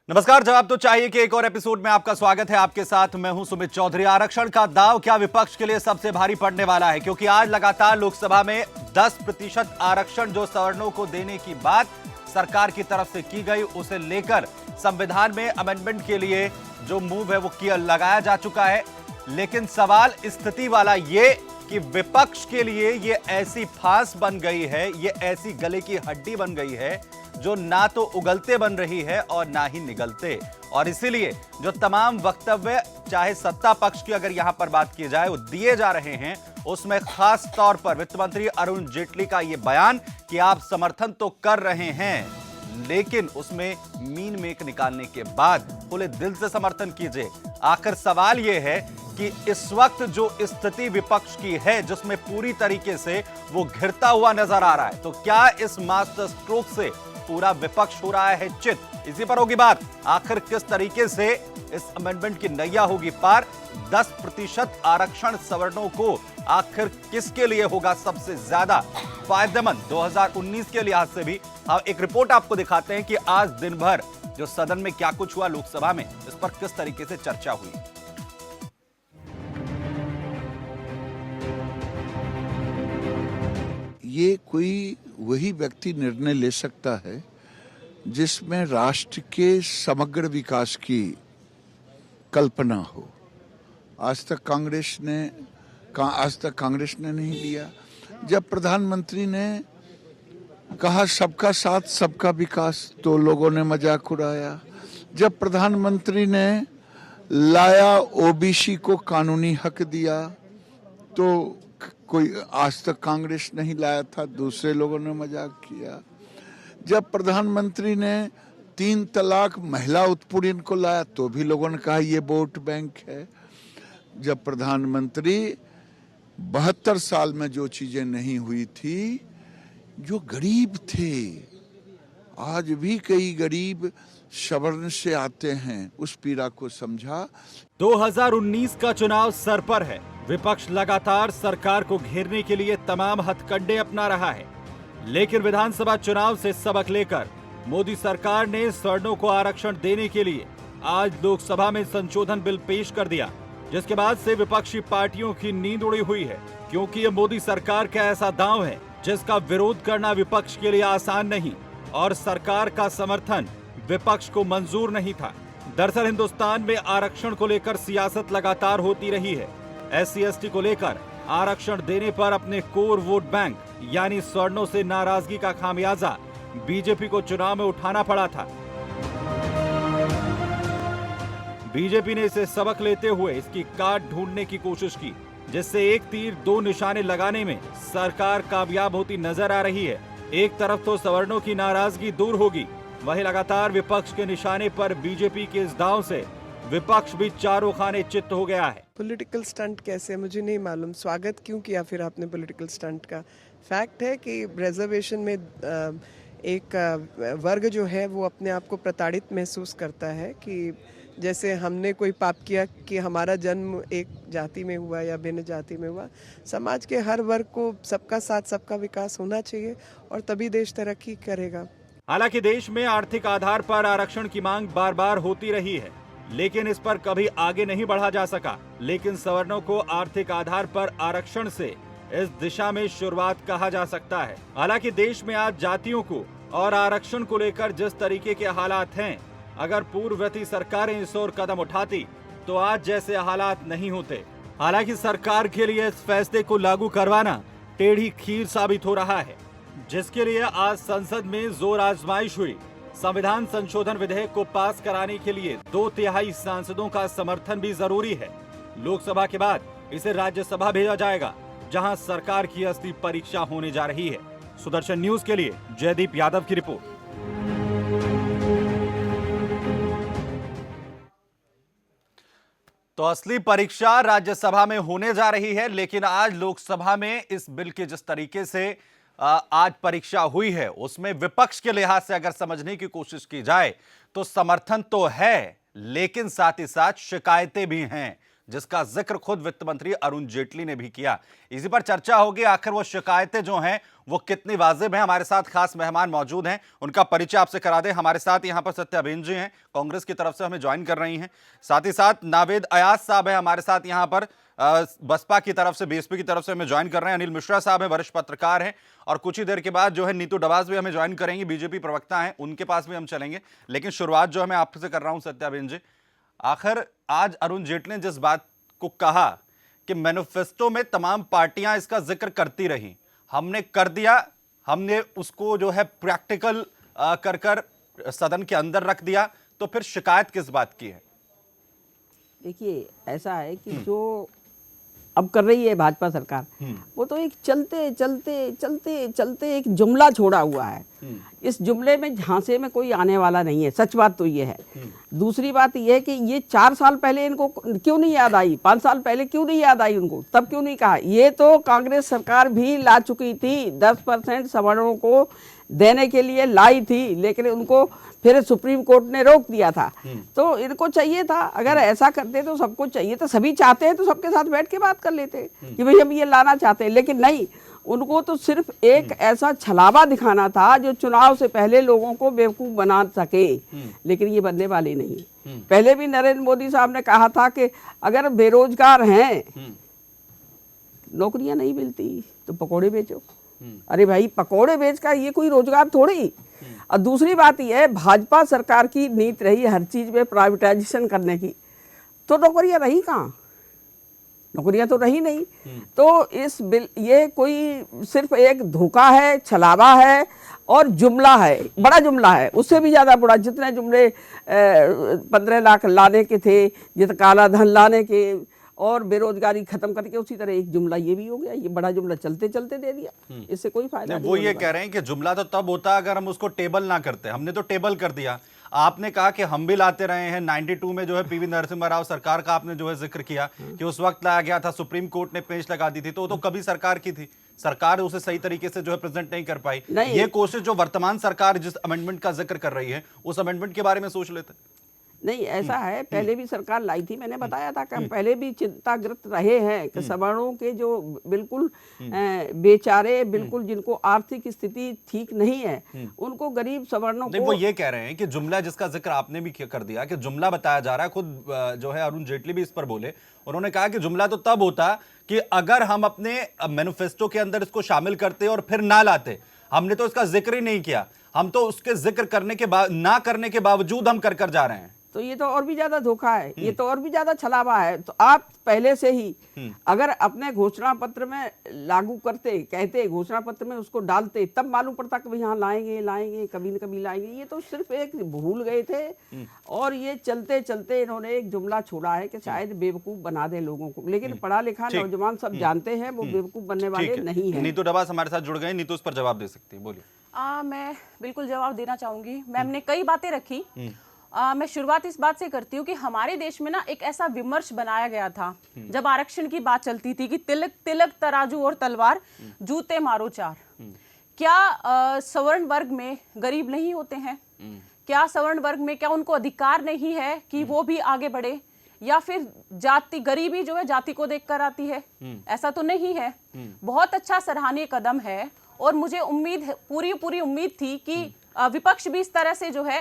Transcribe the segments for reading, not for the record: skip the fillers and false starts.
नमस्कार। जवाब तो चाहिए कि एक और एपिसोड में आपका स्वागत है। आपके साथ मैं हूं सुमित चौधरी। आरक्षण का दांव क्या विपक्ष के लिए सबसे भारी पड़ने वाला है, क्योंकि आज लगातार लोकसभा में 10% आरक्षण जो सवर्णों को देने की बात सरकार की तरफ से की गई, उसे लेकर संविधान में अमेंडमेंट के लिए जो मूव है वो किया लगाया जा चुका है। लेकिन सवाल स्थिति वाला ये कि विपक्ष के लिए ये ऐसी फांस बन गई है, ये ऐसी गले की हड्डी बन गई है जो ना तो उगलते बन रही है और ना ही निगलते। और इसीलिए जो तमाम वक्तव्य चाहे सत्ता पक्ष की अगर यहां पर बात की जाए वो दिए जा रहे हैं, उसमें खास तौर पर वित्त मंत्री अरुण जेटली का यह बयान कि आप समर्थन तो कर रहे हैं लेकिन उसमें मीन मेक निकालने के बाद खुले दिल से समर्थन कीजिए। आखिर सवाल यह है कि इस वक्त जो स्थिति विपक्ष की है जिसमें पूरी तरीके से वो घिरता हुआ नजर आ रहा है, तो क्या इस मास्टर स्ट्रोक से पूरा विपक्ष हो रहा है चित? इसी पर होगी बात। आखिर किस तरीके से इस अमेंडमेंट की नैया होगी पार? 10% आरक्षण सवर्णों को आखिर किसके लिए होगा सबसे ज्यादा फायदेमंद 2019 के लिहाज से भी? हम एक रिपोर्ट आपको दिखाते हैं कि आज दिन भर जो सदन में क्या कुछ हुआ, लोकसभा में इस पर किस तरीके से चर्चा हुई। ये कोई वही व्यक्ति निर्णय ले सकता है जिसमें राष्ट्र के समग्र विकास की कल्पना हो। आज तक कांग्रेस ने नहीं लिया। जब प्रधानमंत्री ने कहा सबका साथ सबका विकास, तो लोगों ने मजाक उड़ाया। जब प्रधानमंत्री ने लाया ओबीसी को कानूनी हक दिया, तो कोई आज तक कांग्रेस नहीं लाया था, दूसरे लोगों ने मजाक किया। जब प्रधानमंत्री ने 3 तलाक महिला उत्पीड़न को लाया, तो भी लोगों ने कहा ये वोट बैंक है। जब प्रधानमंत्री 72 साल में जो चीजें नहीं हुई थी, जो गरीब थे, आज भी कई गरीब सवर्ण से आते हैं, उस पीड़ा को समझा। 2019 का चुनाव सर पर है। विपक्ष लगातार सरकार को घेरने के लिए तमाम हथकंडे अपना रहा है, लेकिन विधानसभा चुनाव से सबक लेकर मोदी सरकार ने सवर्णों को आरक्षण देने के लिए आज लोकसभा में संशोधन बिल पेश कर दिया, जिसके बाद से विपक्षी पार्टियों की नींद उड़ी हुई है, क्योंकि ये मोदी सरकार का ऐसा दांव है जिसका विरोध करना विपक्ष के लिए आसान नहीं और सरकार का समर्थन विपक्ष को मंजूर नहीं था। दरअसल हिंदुस्तान में आरक्षण को लेकर सियासत लगातार होती रही है। SC/ST को लेकर आरक्षण देने पर अपने कोर वोट बैंक यानी सवर्णों से नाराजगी का खामियाजा बीजेपी को चुनाव में उठाना पड़ा था। बीजेपी ने इसे सबक लेते हुए इसकी काट ढूंढने की कोशिश की, जिससे एक तीर 2 निशाने लगाने में सरकार कामयाब होती नजर आ रही है। एक तरफ तो सवर्णों की नाराजगी दूर होगी, वहीं लगातार विपक्ष के निशाने पर बीजेपी के इस दांव से विपक्ष भी चारों खाने चित्त हो गया है। पॉलिटिकल स्टंट कैसे, मुझे नहीं मालूम। स्वागत क्यों किया फिर आपने पॉलिटिकल स्टंट का? फैक्ट है कि रिजर्वेशन में एक वर्ग जो है वो अपने आप को प्रताड़ित महसूस करता है कि जैसे हमने कोई पाप किया कि हमारा जन्म एक जाति में हुआ या भिन्न जाति में हुआ। समाज के हर वर्ग को सबका साथ सबका विकास होना चाहिए और तभी देश तरक्की करेगा। हालांकि देश में आर्थिक आधार पर आरक्षण की मांग बार बार होती रही है, लेकिन इस पर कभी आगे नहीं बढ़ा जा सका। लेकिन सवर्णों को आर्थिक आधार पर आरक्षण से इस दिशा में शुरुआत कहा जा सकता है। हालांकि देश में आज जातियों को और आरक्षण को लेकर जिस तरीके के हालात हैं, अगर पूर्ववर्ती सरकारें इस ओर कदम उठाती तो आज जैसे हालात नहीं होते। हालांकि सरकार के लिए इस फैसले को लागू करवाना टेढ़ी खीर साबित हो रहा है, जिसके लिए आज संसद में जोर आजमाइश हुई। संविधान संशोधन विधेयक को पास कराने के लिए 2/3 सांसदों का समर्थन भी जरूरी है। लोकसभा के बाद इसे राज्यसभा भेजा जाएगा, जहां सरकार की असली परीक्षा होने जा रही है। सुदर्शन न्यूज के लिए जयदीप यादव की रिपोर्ट। तो असली परीक्षा राज्यसभा में होने जा रही है, लेकिन आज लोकसभा में इस बिल के जिस तरीके से आज परीक्षा हुई है, उसमें विपक्ष के लिहाज से अगर समझने की कोशिश की जाए तो समर्थन तो है, लेकिन साथ ही साथ शिकायतें भी हैं। जिसका जिक्र खुद वित्त मंत्री अरुण जेटली ने भी किया। इसी पर चर्चा होगी, आखिर वो शिकायतें जो हैं वो कितनी वाजिब हैं। हमारे साथ खास मेहमान मौजूद हैं, उनका परिचय आपसे करा दें। हमारे साथ यहां पर सत्याबेन जी हैं, कांग्रेस की तरफ से हमें ज्वाइन कर रही हैं। साथ ही साथ नावेद अयाज साहब है हमारे साथ यहां पर बसपा की तरफ से, बीएसपी की तरफ से हमें ज्वाइन कर रहे हैं। अनिल मिश्रा साहब हैं, वरिष्ठ पत्रकार हैं। और कुछ ही देर के बाद जो है नीतू डबास भी हमें ज्वाइन करेंगी, बीजेपी प्रवक्ता हैं, उनके पास भी हम चलेंगे। लेकिन शुरुआत जो है मैं आपसे कर रहा हूं सत्याबेन जी, आखिर आज अरुण जेटली ने जिस बात को कहा कि मैनिफेस्टो में तमाम पार्टियां इसका जिक्र करती रही, हमने कर दिया, हमने उसको जो है प्रैक्टिकल कर कर सदन के अंदर रख दिया, तो फिर शिकायत किस बात की है? देखिए, ऐसा है कि जो अब कर रही है भाजपा सरकार, वो तो एक चलते चलते चलते चलते एक जुमला छोड़ा हुआ है। इस जुमले में झांसे में कोई आने वाला नहीं है, सच बात तो ये है। दूसरी बात ये है कि ये 4 साल पहले इनको क्यों नहीं याद आई, 5 साल पहले क्यों नहीं याद आई उनको, तब क्यों नहीं कहा? ये तो कांग्रेस सरकार भी ला चुकी थी, 10% सवर्णों को देने के लिए लाई थी, लेकिन उनको फिर सुप्रीम कोर्ट ने रोक दिया था। तो इनको चाहिए था, अगर ऐसा करते तो सबको चाहिए था, सभी चाहते हैं तो सबके साथ बैठ के बात कर लेते कि भाई हम ये लाना चाहते हैं। लेकिन नहीं, उनको तो सिर्फ एक ऐसा छलावा दिखाना था जो चुनाव से पहले लोगों को बेवकूफ बना सके, लेकिन ये बनने वाली नहीं। पहले भी नरेंद्र मोदी साहब ने कहा था कि अगर बेरोजगार हैं, नौकरियां नहीं मिलती तो पकौड़े बेचो। अरे भाई, पकौड़े बेच का ये कोई रोजगार थोड़ी। और दूसरी बात यह है, भाजपा सरकार की नीति रही हर चीज में प्राइवेटाइजेशन करने की, तो नौकरियां रही कहाँ? नौकरियां तो रही नहीं। तो इस बिल, ये कोई सिर्फ एक धोखा है, छलावा है और जुमला है, बड़ा जुमला है, उससे भी ज्यादा बड़ा। जितने जुमले 15 लाख लाने के थे, जितना काला धन लाने के और बेरोजगारी खत्म करके, उसी तरह एक जुमला ये भी हो गया। ये बड़ा जुमला चलते चलते दे दिया, इससे कोई फायदा नहीं। वो ये कह रहे हैं कि जुमला तो तब होता अगर हम उसको टेबल ना करते, हमने तो टेबल कर दिया। आपने कहा कि हम भी लाते रहे हैं। 92 में जो है पीवी नरसिम्हा राव सरकार का आपने जो है जिक्र किया कि उस वक्त लाया गया था, सुप्रीम कोर्ट ने पेंच लगा दी थी, तो कभी सरकार की थी, सरकार उसे सही तरीके से जो है प्रेजेंट नहीं कर पाई। ये कोशिश जो वर्तमान सरकार जिस अमेंडमेंट का जिक्र कर रही है, उस अमेंडमेंट के बारे में सोच लेते। नहीं, ऐसा है, पहले भी सरकार लाई थी, मैंने बताया था कि हम पहले भी चिंताग्रस्त रहे हैं कि सवर्णों के जो बिल्कुल बेचारे, बिल्कुल जिनको आर्थिक स्थिति ठीक नहीं है, उनको गरीब सवर्णों को। वो ये कह रहे हैं कि जुमला जिसका जिक्र आपने भी कर दिया कि जुमला बताया जा रहा है, खुद जो है अरुण जेटली भी इस पर बोले। उन्होंने कहा कि जुमला तो तब होता कि अगर हम अपने मैनिफेस्टो के अंदर इसको शामिल करते और फिर ना लाते। हमने तो इसका जिक्र ही नहीं किया, हम तो उसके जिक्र करने के बाद, ना करने के बावजूद हम कर जा रहे हैं। तो ये तो और भी ज्यादा धोखा है, ये तो और भी ज्यादा छलावा है। तो आप पहले से ही अगर अपने घोषणा पत्र में लागू करते, कहते घोषणा पत्र में उसको डालते, तब मालूम पड़ता कि भाई हाँ लाएंगे लाएंगे, कभी न कभी लाएंगे। ये तो सिर्फ एक भूल गए थे और ये चलते चलते इन्होंने एक जुमला छोड़ा है कि शायद बेवकूफ बना दे लोगों को। लेकिन पढ़ा लिखा नौजवान सब जानते हैं वो बेवकूफ बनने वाले नहीं है। नीतू डबास हमारे साथ जुड़ गए, नीतू उस पर जवाब दे सकती है, बोलिए। मैं बिल्कुल जवाब देना चाहूंगी। मैम ने कई बातें रखी। मैं शुरुआत इस बात से करती हूँ कि हमारे देश में ना एक ऐसा विमर्श बनाया गया था जब आरक्षण की बात चलती थी कि तिलक तिलक तराजू और तलवार, जूते मारो 4। क्या सवर्ण वर्ग में गरीब नहीं होते हैं? क्या सवर्ण वर्ग में क्या उनको अधिकार नहीं है कि वो भी आगे बढ़े? या फिर जाति, गरीबी जो है जाति को देखकर आती है? ऐसा तो नहीं है। बहुत अच्छा सराहनीय कदम है और मुझे उम्मीद, पूरी उम्मीद थी कि विपक्ष भी इस तरह से जो है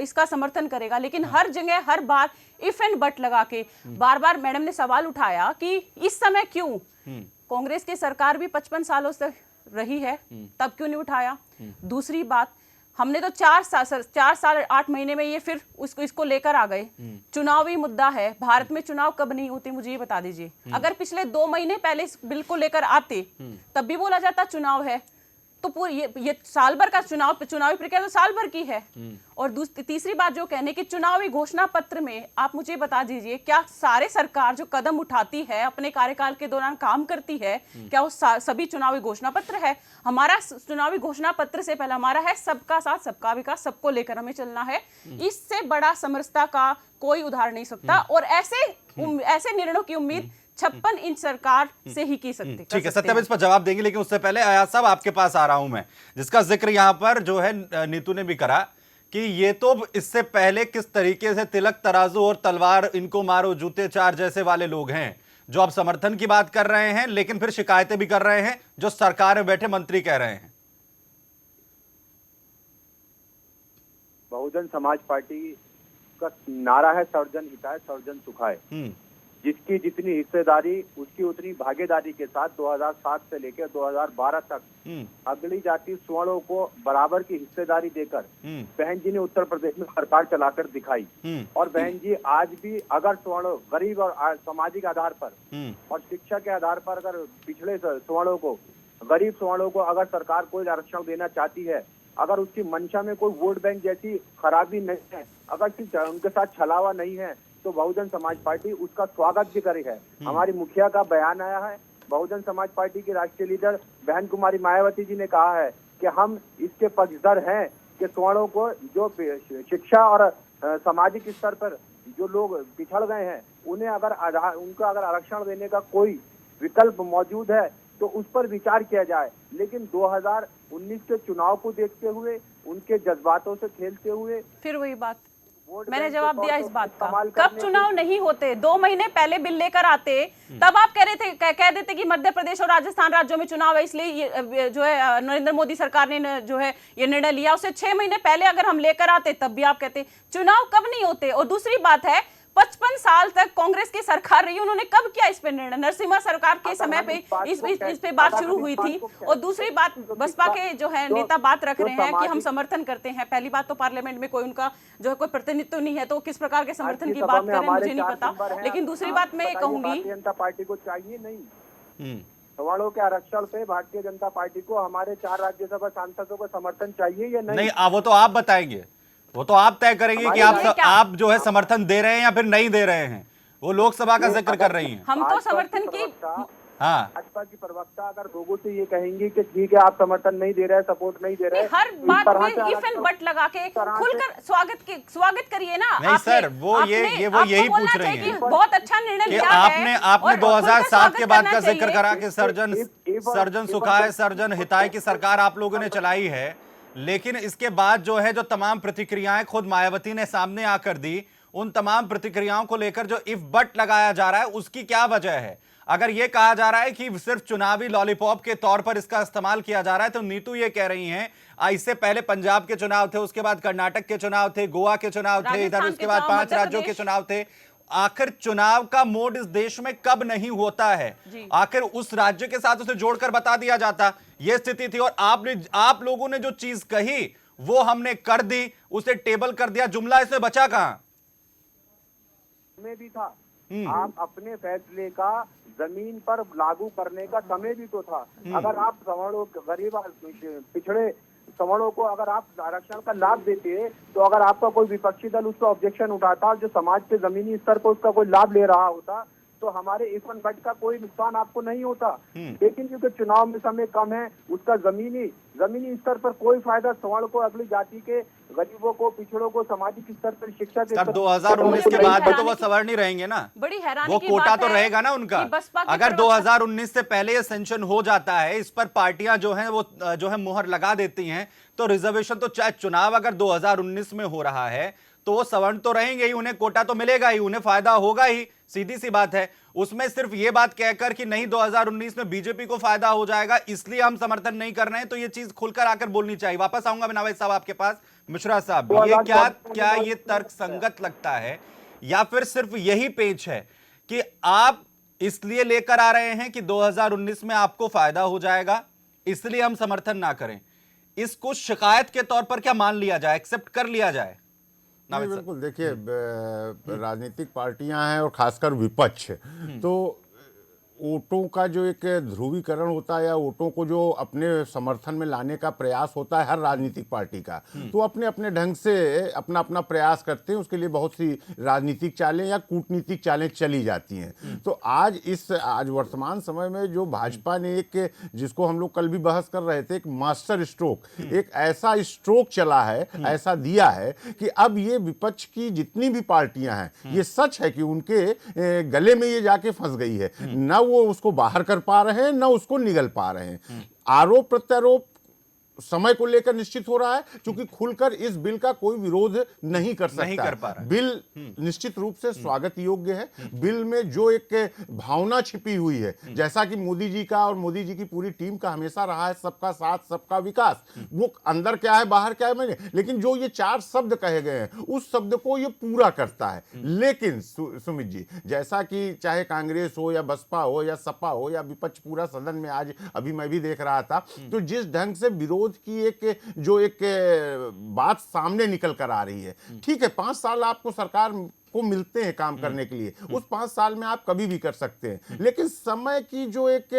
इसका समर्थन करेगा। लेकिन हर जगह हर बार इफ एंड बट लगा के बार बार मैडम ने सवाल उठाया कि इस समय क्यों? कांग्रेस की सरकार भी 55 सालों से रही है, तब क्यों नहीं उठाया? दूसरी बात, हमने तो 4 साल 8 महीने में ये फिर इसको लेकर आ गए। चुनावी मुद्दा है, भारत में चुनाव कब नहीं होते मुझे ये बता दीजिए। अगर पिछले 2 महीने पहले इस बिल को लेकर आते तब भी बोला जाता चुनाव है, तो पूरी ये साल भर का चुनावी प्रक्रिया तो साल भर की है। और तीसरी बात जो कहने की चुनावी घोषणा पत्र में, आप मुझे बता दीजिए क्या सारे सरकार जो कदम उठाती है अपने कार्यकाल के दौरान काम करती है, क्या वो सभी चुनावी घोषणा पत्र है? हमारा चुनावी घोषणा पत्र से पहले हमारा है सबका साथ सबका विकास, सबको लेकर हमें चलना है। इससे बड़ा समरसता का कोई उदाहरण नहीं सकता और ऐसे निर्णयों की उम्मीद 56 इंच सरकार से ही की सकते। ठीक है, सत्यम इस पर जवाब देंगे, लेकिन उससे पहले अयाज साहब आपके पास आ रहा हूं मैं, जिसका जिक्र यहां पर जो है नीतू ने भी करा कि ये तो इससे पहले किस तरीके से तिलक तराजू और तलवार इनको मारो जूते चार जैसे वाले लोग हैं जो अब समर्थन की बात कर रहे हैं, लेकिन फिर शिकायतें भी कर रहे हैं जो सरकार में बैठे मंत्री कह रहे हैं। बहुजन समाज पार्टी का नारा है सर्वजन हिताय सर्वजन सुखाय। जिसकी जितनी हिस्सेदारी उसकी उतनी भागीदारी के साथ 2007 से लेकर 2012 तक अगली जाति स्वर्णों को बराबर की हिस्सेदारी देकर बहन जी ने उत्तर प्रदेश में सरकार चलाकर दिखाई। और बहन जी आज भी अगर स्वर्णों गरीब और सामाजिक आधार पर और शिक्षा के आधार पर अगर पिछड़े स्वर्णों को, गरीब स्वर्णों को अगर सरकार कोई आरक्षण देना चाहती है, अगर उसकी मंशा में कोई वोट बैंक जैसी खराबी नहीं है, अगर उनके साथ छलावा नहीं है, तो बहुजन समाज पार्टी उसका स्वागत भी करी है। हमारी मुखिया का बयान आया है, बहुजन समाज पार्टी की राष्ट्रीय लीडर बहन कुमारी मायावती जी ने कहा है कि हम इसके पक्षधर हैं कि स्वर्णों को जो शिक्षा और सामाजिक स्तर पर जो लोग पिछड़ गए हैं उन्हें अगर उनका अगर आरक्षण देने का कोई विकल्प मौजूद है तो उस पर विचार किया जाए। लेकिन 2019 के चुनाव को देखते हुए, उनके जज्बातों से खेलते हुए, फिर वही बात मैंने जवाब दिया इस बात का। कब चुनाव नहीं होते, 2 महीने पहले बिल लेकर आते, तब आप कह देते कि मध्य प्रदेश और राजस्थान राज्यों में चुनाव है, इसलिए ये जो है नरेंद्र मोदी सरकार ने जो है ये निर्णय लिया। उससे 6 महीने पहले अगर हम लेकर आते तब भी आप कहते चुनाव कब नहीं होते। और दूसरी बात है 55 साल तक कांग्रेस की सरकार रही, उन्होंने कब किया इस पे निर्णय? नरसिम्हा सरकार के समय पे इस पे बात शुरू हुई थी। और दूसरी बात, बसपा के जो है नेता बात रख रहे हैं कि हम समर्थन करते हैं। पहली बात तो पार्लियामेंट में कोई उनका जो है कोई प्रतिनिधित्व नहीं है, तो किस प्रकार के समर्थन की बात करें मुझे नहीं पता। लेकिन दूसरी बात मैं ये कहूंगी, जनता पार्टी को चाहिए नहीं सवालों के आरक्षण पे भारतीय जनता पार्टी को हमारे 4 राज्यसभा सांसदों को समर्थन चाहिए या नहीं? वो तो आप बताएंगे, वो तो आप तय करेंगे कि आप जो है समर्थन दे रहे हैं या फिर नहीं दे रहे हैं। वो लोकसभा का जिक्र कर रही हैं। हम तो समर्थन की भाजपा की प्रवक्ता अगर लोगों से ये कहेंगी कि ठीक है आप समर्थन नहीं दे रहे, सपोर्ट नहीं दे रहे, हर बात में इफ एंड बट लगा के खुलकर स्वागत करिए ना। नहीं सर, वो यही पूछ रही हैं। बहुत अच्छा निर्णय लिया है। आपने 2007 के बाद का जिक्र करा कि सर्जन सुखाय सर्जन हिताय की सरकार आप लोगों ने चलाई है, लेकिन इसके बाद जो है जो तमाम प्रतिक्रियाएं खुद मायावती ने सामने आकर दी, उन तमाम प्रतिक्रियाओं को लेकर जो इफ बट लगाया जा रहा है उसकी क्या वजह है? अगर यह कहा जा रहा है कि सिर्फ चुनावी लॉलीपॉप के तौर पर इसका इस्तेमाल किया जा रहा है, तो नीतू ये कह रही हैं इससे पहले पंजाब के चुनाव थे, उसके बाद कर्नाटक के चुनाव थे, गोवा के चुनाव थे, इधर उसके बाद 5 राज्यों के चुनाव थे। आखिर चुनाव का मोड इस देश में कब नहीं होता है? आखिर उस राज्य के साथ उसे जोड़कर बता दिया जाता। यह स्थिति थी और आप लोगों ने जो चीज कही वो हमने कर दी, उसे टेबल कर दिया। जुमला इसमें बचा कहां? में भी था, आप अपने फैसले का जमीन पर लागू करने का समय भी तो था। अगर आप सवर्णों, गरीब पिछड़े सवर्णों को अगर आप आरक्षण का लाभ देते, तो अगर आपका कोई विपक्षी दल उस पर ऑब्जेक्शन उठाता, जो समाज के जमीनी स्तर पर उसका कोई लाभ ले रहा होता, तो हमारे इफ एंड बट का कोई नुकसान आपको नहीं होता। लेकिन क्योंकि चुनाव में समय कम है, उसका जमीनी स्तर पर कोई फायदा सवर्ण को, अगली जाति के गरीबों को, पिछड़ों को, सामाजिक स्तर पर शिक्षा के 2019 के बाद भी तो वो सवर्ण ही रहेंगे ना, बड़ी हैरानी वो की कोटा बात तो है रहेगा ना उनका। अगर 2019 से पहले ये सेंक्शन हो जाता है, इस पर पार्टियां जो हैं वो जो है मुहर लगा देती हैं, तो रिजर्वेशन तो चाहे चुनाव अगर 2019 में हो रहा है तो वो सवर्ण तो रहेंगे ही, उन्हें कोटा तो मिलेगा ही, उन्हें फायदा होगा ही, सीधी सी बात है। उसमें सिर्फ ये बात कहकर कि नहीं 2019 में बीजेपी को फायदा हो जाएगा इसलिए हम समर्थन नहीं कर रहे हैं, तो ये चीज खुलकर आकर बोलनी चाहिए। वापस आऊंगा मैं नावेद साहब आपके पास। मिश्रा साहब, ये क्या ये तर्क संगत लगता है या फिर सिर्फ यही पेच है कि आप इसलिए लेकर आ रहे हैं कि 2019 में आपको फायदा हो जाएगा इसलिए हम समर्थन ना करें? इसको शिकायत के तौर पर क्या मान लिया जाए, एक्सेप्ट कर लिया जाए? बिल्कुल, देखिए राजनीतिक पार्टियां हैं और खासकर विपक्ष, तो वोटों का जो एक ध्रुवीकरण होता है या वोटों को जो अपने समर्थन में लाने का प्रयास होता है हर राजनीतिक पार्टी का, तो अपने अपने ढंग से अपना अपना प्रयास करते हैं। उसके लिए बहुत सी राजनीतिक चालें या कूटनीतिक चालें चली जाती हैं। तो आज वर्तमान समय में जो भाजपा ने एक, जिसको हम लोग कल भी बहस कर रहे थे, एक मास्टर स्ट्रोक, एक ऐसा स्ट्रोक चला है, ऐसा दिया है कि अब ये विपक्ष की जितनी भी पार्टियां हैं, ये सच है कि उनके गले में ये जाके फंस गई है। न वो उसको बाहर कर पा रहे हैं, न उसको निगल पा रहे हैं। आरोप प्रत्यारोप समय को लेकर निश्चित हो रहा है, क्योंकि खुलकर इस बिल का कोई विरोध नहीं कर सकता। नहीं कर पा रहा है। बिल निश्चित रूप से स्वागत योग्य है। बिल में जो एक भावना छिपी हुई है, जैसा कि मोदी जी का और मोदी जी की पूरी टीम का हमेशा रहा है, सबका साथ सबका विकास, वो अंदर क्या है बाहर क्या है मैंने, लेकिन जो ये 4 शब्द कहे गए हैं उस शब्द को ये पूरा करता है। लेकिन सुमित जी, जैसा कि चाहे कांग्रेस हो या बसपा हो या सपा हो या विपक्ष पूरा सदन में, आज अभी मैं भी देख रहा था, तो जिस ढंग से विरोध की एक जो एक बात सामने निकल कर आ रही है, ठीक है 5 साल आपको सरकार को मिलते हैं काम करने के लिए, उस 5 साल में आप कभी भी कर सकते हैं, लेकिन समय की जो एक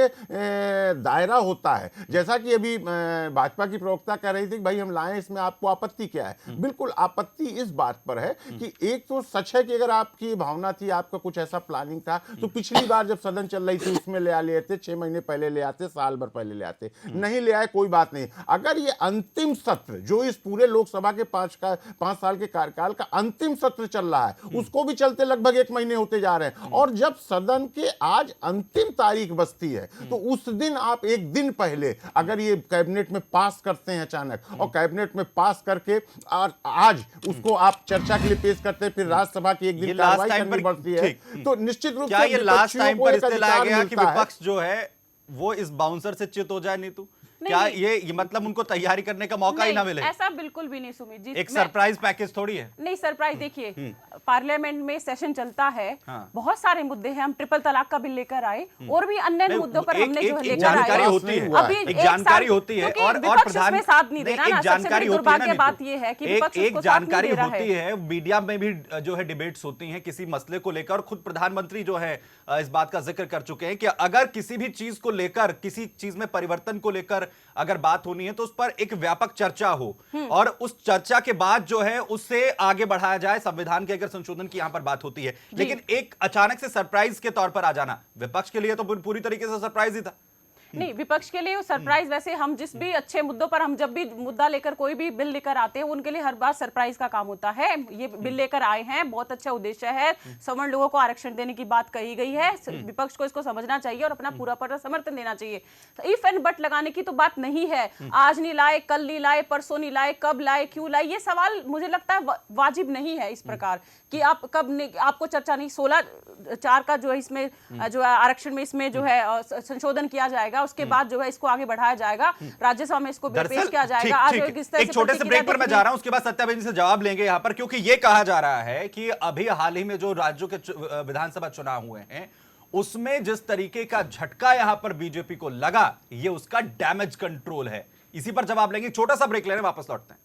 दायरा होता है, जैसा कि अभी भाजपा की प्रवक्ता कह रही थी कि भाई हम लाएं, इसमें आपको आपत्ति क्या है? बिल्कुल आपत्ति इस बात पर है कि एक तो सच है कि अगर आपकी भावना थी, आपका कुछ ऐसा प्लानिंग था, तो पिछली बार जब सदन चल रही थी उसमें ले आ लेते, 6 महीने पहले ले आते, साल भर पहले ले आते, नहीं ले आए कोई बात नहीं। अगर ये अंतिम सत्र जो इस पूरे लोकसभा के 5 साल के कार्यकाल का अंतिम सत्र चल रहा है, उसको भी चलते लगभग 1 महीने होते जा रहे हैं, और जब सदन के आज अंतिम तारीख बचती है, तो उस दिन आप 1 दिन पहले अगर ये कैबिनेट में पास करते हैं अचानक, और कैबिनेट में पास करके और आज उसको आप चर्चा के लिए पेश करते हैं, फिर राज्यसभा की 1 दिन कार्रवाई करनी पड़ती है, तो निश्चित रूप क्या से ये लास्ट टाइम पर इसलिए लाया अधिकार गया कि मिलता है। विपक्ष जो है वो इस बाउंसर से चित हो जाए? नीतू, क्या ये मतलब उनको तैयारी करने का मौका ही ना मिले? ऐसा बिल्कुल भी नहीं सुमित जी। एक सरप्राइज पैकेज थोड़ी है। नहीं, सरप्राइज देखिए, पार्लियामेंट में सेशन चलता है, बहुत सारे मुद्दे हैं, हम ट्रिपल तलाक का बिल लेकर आए, और भी अन्य मुद्दों पर हमने जो है लेकर जानकारी आए। होती है, अभी एक जानकारी होती है, और प्रधान में साथ नहीं दे रहा ना, जानकारी सबसे दुर्भाग्य बात ये है कि विपक्ष एक उसको साथ नहीं जानकारी दे रहा होती है, मीडिया में भी जो है डिबेट्स होती हैं किसी मसले को लेकर, खुद प्रधानमंत्री जो है इस बात का जिक्र कर चुके हैं कि अगर किसी भी चीज को लेकर, किसी चीज में परिवर्तन को लेकर अगर बात होनी है तो उस पर एक व्यापक चर्चा हो, और उस चर्चा के बाद जो है उससे आगे बढ़ाया जाए, संविधान के अगर संशोधन की यहां पर बात होती है। लेकिन एक अचानक से सरप्राइज के तौर पर आ जाना विपक्ष के लिए तो पूरी तरीके से सरप्राइज ही था। नहीं, विपक्ष के लिए सरप्राइज, वैसे हम जिस भी अच्छे मुद्दों पर, हम जब भी मुद्दा लेकर कोई भी बिल लेकर आते हैं, उनके लिए हर बार सरप्राइज का काम होता है। ये बिल लेकर आए हैं, बहुत अच्छा उद्देश्य है, सवर्ण लोगों को आरक्षण देने की बात कही गई है, विपक्ष को इसको समझना चाहिए और अपना पूरा समर्थन देना चाहिए। इफ एंड बट लगाने की तो बात नहीं है, आज नहीं लाए, कल नहीं लाए, परसों नहीं लाए, कब लाए, क्यों लाए, ये सवाल मुझे लगता है वाजिब नहीं है इस प्रकार कि आप कब आपको चर्चा नहीं। 16/4 का जो है इसमें जो है आरक्षण में इसमें जो है संशोधन किया जाएगा, उसके बाद जो है इसको आगे बढ़ाया जाएगा, राज्यसभा में इसको पेश किया जाएगा। आज एक छोटे से ब्रेक पर मैं जा रहा हूं, उसके बाद सत्याबेन जी से जवाब लेंगे यहां पर, क्योंकि यह कहा जा रहा है कि अभी हाल ही में जो राज्यों के विधानसभा चुनाव हुए हैं उसमें जिस तरीके का झटका यहां पर बीजेपी को लगा, ये उसका डैमेज कंट्रोल है। इसी पर जवाब लेंगे, छोटा सा ब्रेक ले रहे हैं, वापस लौटते हैं।